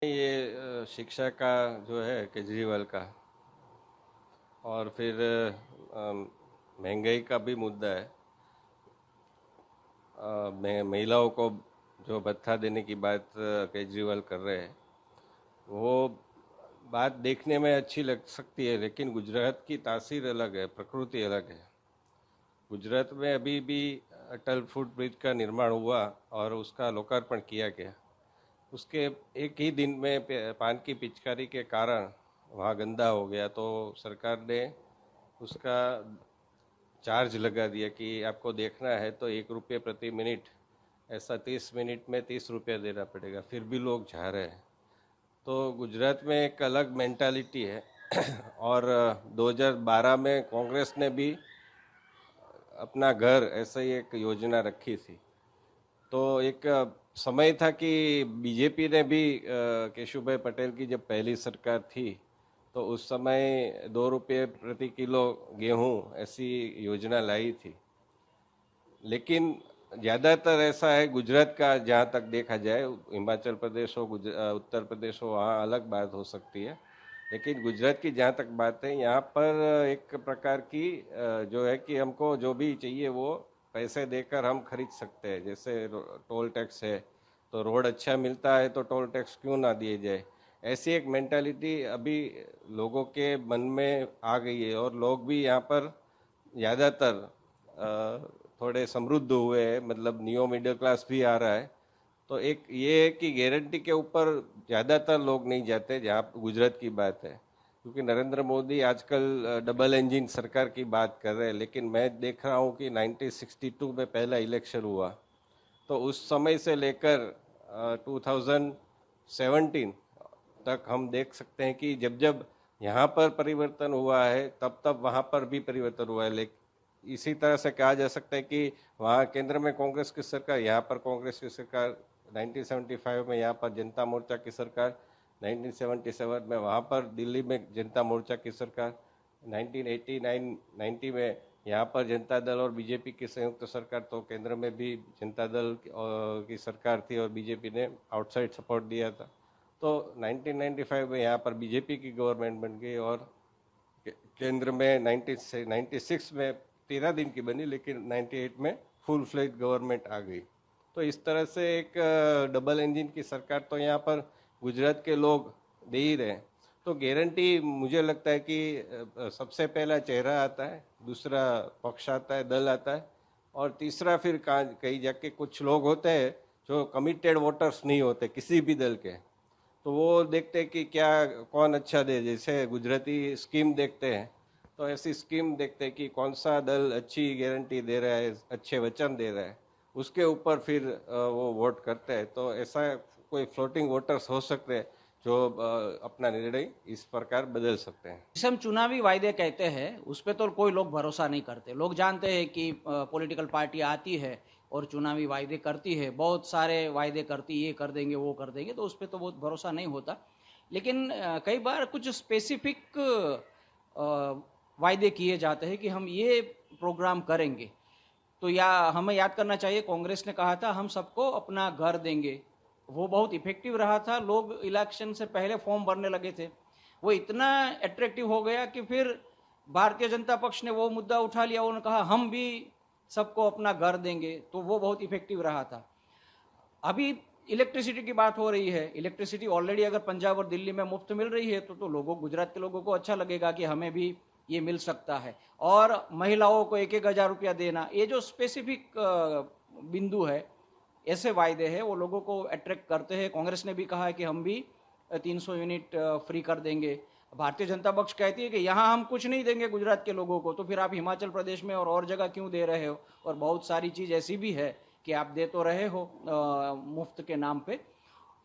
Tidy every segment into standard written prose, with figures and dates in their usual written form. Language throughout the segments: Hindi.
ये शिक्षा का जो है केजरीवाल का, और फिर महंगाई का भी मुद्दा है। महिलाओं को जो भत्ता देने की बात केजरीवाल कर रहे हैं, वो बात देखने में अच्छी लग सकती है, लेकिन गुजरात की तासीर अलग है, प्रकृति अलग है। गुजरात में अभी भी अटल फुट ब्रिज का निर्माण हुआ और उसका लोकार्पण किया गया। उसके एक ही दिन में पान की पिचकारी के कारण वहाँ गंदा हो गया, तो सरकार ने उसका चार्ज लगा दिया कि आपको देखना है तो 1 रुपये प्रति मिनट, ऐसा 30 मिनट में 30 रुपये देना पड़ेगा। फिर भी लोग जा रहे हैं। तो गुजरात में एक अलग मेंटालिटी है। और 2012 में कांग्रेस ने भी अपना घर ऐसा ही एक योजना रखी थी। तो एक समय था कि बीजेपी ने भी केशुभाई पटेल की जब पहली सरकार थी, तो उस समय 2 रुपये प्रति किलो गेहूं ऐसी योजना लाई थी। लेकिन ज़्यादातर ऐसा है गुजरात का, जहाँ तक देखा जाए, हिमाचल प्रदेश हो, उत्तर प्रदेश हो, वहाँ अलग बात हो सकती है। लेकिन गुजरात की जहाँ तक बात है, यहाँ पर एक प्रकार की जो है कि हमको जो भी चाहिए वो पैसे देकर हम खरीद सकते हैं। जैसे टोल टैक्स है, तो रोड अच्छा मिलता है तो टोल टैक्स क्यों ना दिए जाए। ऐसी एक मेंटालिटी अभी लोगों के मन में आ गई है, और लोग भी यहाँ पर ज़्यादातर थोड़े समृद्ध हुए हैं, मतलब न्यू मिडिल क्लास भी आ रहा है। तो एक ये है कि गारंटी के ऊपर ज़्यादातर लोग नहीं जाते जहाँ गुजरात की बात है, क्योंकि नरेंद्र मोदी आजकल डबल इंजन सरकार की बात कर रहे हैं। लेकिन मैं देख रहा हूँ कि 1962 में पहला इलेक्शन हुआ, तो उस समय से लेकर 2017 तक हम देख सकते हैं कि जब जब यहाँ पर परिवर्तन हुआ है, तब तब वहाँ पर भी परिवर्तन हुआ है। लेकिन इसी तरह से कहा जा सकता है कि वहाँ केंद्र में कांग्रेस की सरकार, यहाँ पर कांग्रेस की सरकार। 1975 में यहाँ पर जनता मोर्चा की सरकार, 1977 में वहाँ पर दिल्ली में जनता मोर्चा की सरकार, 1989-90 में यहाँ पर जनता दल और बीजेपी की संयुक्त सरकार। तो केंद्र में भी जनता दल की सरकार थी और बीजेपी ने आउटसाइड सपोर्ट दिया था। तो 1995 में यहाँ पर बीजेपी की गवर्नमेंट बन गई, और केंद्र में 96 में 13 दिन की बनी, लेकिन 98 में फुल फ्लेज गवर्नमेंट आ गई। तो इस तरह से एक डबल इंजन की सरकार तो यहाँ पर गुजरात के लोग दे ही रहे हैं। तो गारंटी मुझे लगता है कि सबसे पहला चेहरा आता है, दूसरा पक्ष आता है, दल आता है, और तीसरा फिर कहीं जाके कुछ लोग होते हैं जो कमिटेड वोटर्स नहीं होते किसी भी दल के। तो वो देखते हैं कि क्या कौन अच्छा दे, जैसे गुजराती स्कीम देखते हैं, तो ऐसी स्कीम देखते हैं कि कौन सा दल अच्छी गारंटी दे रहा है, अच्छे वचन दे रहा है, उसके ऊपर फिर वो वोट करते हैं। तो ऐसा कोई फ्लोटिंग वोटर्स हो सकते हैं जो अपना निर्णय इस प्रकार बदल सकते हैं। जिसे हम चुनावी वायदे कहते हैं, उस पर तो कोई लोग भरोसा नहीं करते। लोग जानते हैं कि पॉलिटिकल पार्टी आती है और चुनावी वायदे करती है, बहुत सारे वायदे करती, ये कर देंगे वो कर देंगे, तो उस पर तो बहुत भरोसा नहीं होता। लेकिन कई बार कुछ स्पेसिफिक वायदे किए जाते हैं कि हम ये प्रोग्राम करेंगे। तो या हमें याद करना चाहिए, कांग्रेस ने कहा था हम सबको अपना घर देंगे। वो बहुत इफेक्टिव रहा था। लोग इलेक्शन से पहले फॉर्म भरने लगे थे। वो इतना अट्रैक्टिव हो गया कि फिर भारतीय जनता पक्ष ने वो मुद्दा उठा लिया। उन्होंने कहा हम भी सबको अपना घर देंगे, तो वो बहुत इफेक्टिव रहा था। अभी इलेक्ट्रिसिटी की बात हो रही है। इलेक्ट्रिसिटी ऑलरेडी अगर पंजाब और दिल्ली में मुफ्त मिल रही है, तो लोगों, गुजरात के लोगों को अच्छा लगेगा कि हमें भी ये मिल सकता है। और महिलाओं को 1-1 हज़ार रुपया देना, ये जो स्पेसिफिक बिंदु है, ऐसे वायदे हैं, वो लोगों को अट्रैक्ट करते हैं। कांग्रेस ने भी कहा है कि हम भी 300 यूनिट फ्री कर देंगे। भारतीय जनता पक्ष कहती है कि यहाँ हम कुछ नहीं देंगे गुजरात के लोगों को, तो फिर आप हिमाचल प्रदेश में और जगह क्यों दे रहे हो। और बहुत सारी चीज़ ऐसी भी है कि आप दे तो रहे हो मुफ्त के नाम पे।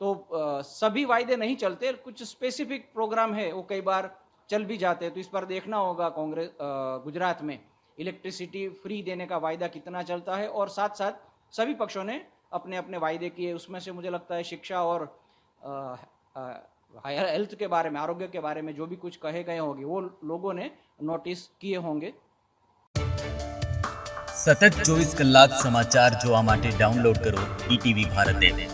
तो सभी वायदे नहीं चलते, कुछ स्पेसिफिक प्रोग्राम है वो कई बार चल भी जाते हैं। तो इस पर देखना होगा कांग्रेस गुजरात में इलेक्ट्रिसिटी फ्री देने का वायदा कितना चलता है। और साथ साथ सभी पक्षों ने अपने अपने वायदे किए। उसमें से मुझे लगता है शिक्षा और हायर हेल्थ के बारे में, आरोग्य के बारे में जो भी कुछ कहे गए होंगे, वो लोगों ने नोटिस किए होंगे। સતત 24 કલાક સમાચાર જોવા માટે ડાઉનલોડ કરો ઈટીવી ભારત એપ।